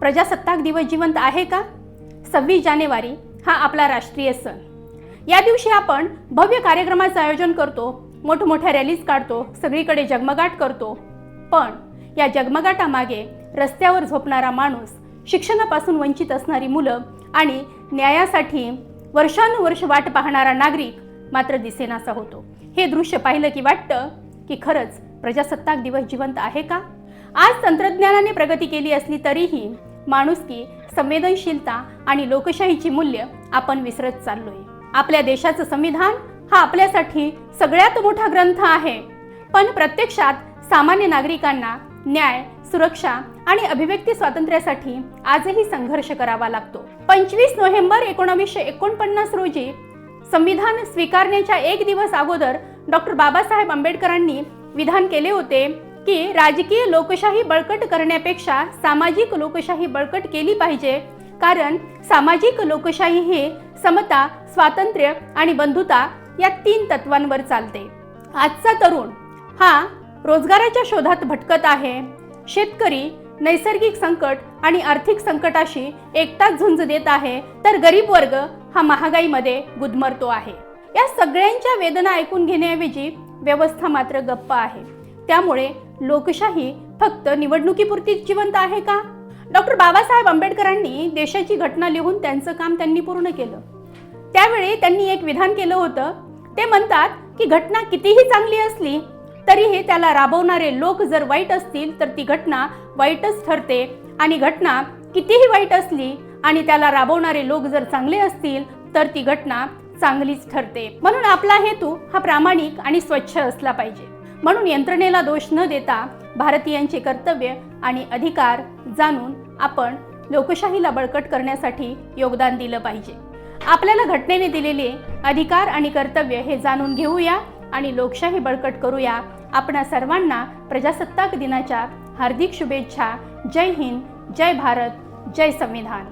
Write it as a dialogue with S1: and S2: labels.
S1: प्रजासत्ताक दिवस जिवंत आहे का? 26 जानेवारी हा आपला राष्ट्रीय सण. या दिवशी आपण भव्य कार्यक्रमाचं आयोजन करतो, मोठमोठ्या रॅलीज काढतो, सगळीकडे जगमगाट करतो. पण या जगमगाटामागे रस्त्यावर झोपणारा माणूस, शिक्षणापासून वंचित असणारी मुलं आणि न्यायासाठी वर्षानुवर्ष वाट पाहणारा नागरिक मात्र दिसेनासा होतो. हे दृश्य पाहिलं की वाटतं की खरंच प्रजासत्ताक दिवस जिवंत आहे का? आज तंत्रज्ञानाने प्रगती केली असली तरीही माणुसकी, संवेदनशीलता आणि लोकशाहीची मूल्य आपण विसरत चाललोय. आपल्या देशाचं संविधान हा आपल्यासाठी सगळ्यात मोठा ग्रंथ आहे, पण प्रत्यक्षात सामान्य नागरिकांना न्याय, सुरक्षा आणि अभिव्यक्ती स्वातंत्र्यासाठी आजही संघर्ष करावा लागतो. 25 नोव्हेंबर 1949 रोजी संविधान स्वीकारण्याच्या एक दिवस अगोदर डॉक्टर बाबासाहेब आंबेडकरांनी विधान केले होते की राजकीय लोकशाही बळकट करण्यापेक्षा सामाजिक लोकशाही बळकट केली पाहिजे, कारण सामाजिक लोकशाही ही समता, स्वातंत्र्य आणि बंधुता या 3 तत्वांवर चालते. आजचा तरुण हा रोजगाराच्या शोधात भटकत आहे. शेतकरी नैसर्गिक संकट आणि आर्थिक संकटाशी एकटाच झुंज देत आहे, तर गरीब वर्ग हा महागाईमध्ये गुदमरतो आहे. या सगळ्यांच्या वेदना ऐकून घेण्याऐवजी व्यवस्था मात्र गप्प आहे. त्यामुळे लोकशाही फक्त निवडणुकीपुरतीच जिवंत आहे का? डॉक्टर बाबासाहेब आंबेडकरांनी देशाची घटना लिहून त्यांचं काम त्यांनी पूर्ण केलं. त्यावेळी त्यांनी एक विधान केलं होतं. ते म्हणतात की घटना कितीही चांगली असली तरीही त्याला राबवणारे लोक जर वाईट असतील तर ती घटना वाईटच ठरते, आणि घटना कितीही वाईट असली आणि त्याला राबवणारे लोक जर चांगले असतील तर ती घटना चांगलीच ठरते. म्हणून आपला हेतू हा प्रामाणिक आणि स्वच्छ असला पाहिजे. म्हणून यंत्रणेला दोष न देता भारतीयांचे कर्तव्य आणि अधिकार जाणून आपण लोकशाहीला बळकट करण्यासाठी योगदान दिलं पाहिजे. आपल्याला घटनेने दिलेले अधिकार आणि कर्तव्य हे जाणून घेऊया आणि लोकशाही बळकट करूया. आपणा सर्वांना प्रजासत्ताक दिनाच्या हार्दिक शुभेच्छा. जय हिंद, जय भारत, जय संविधान.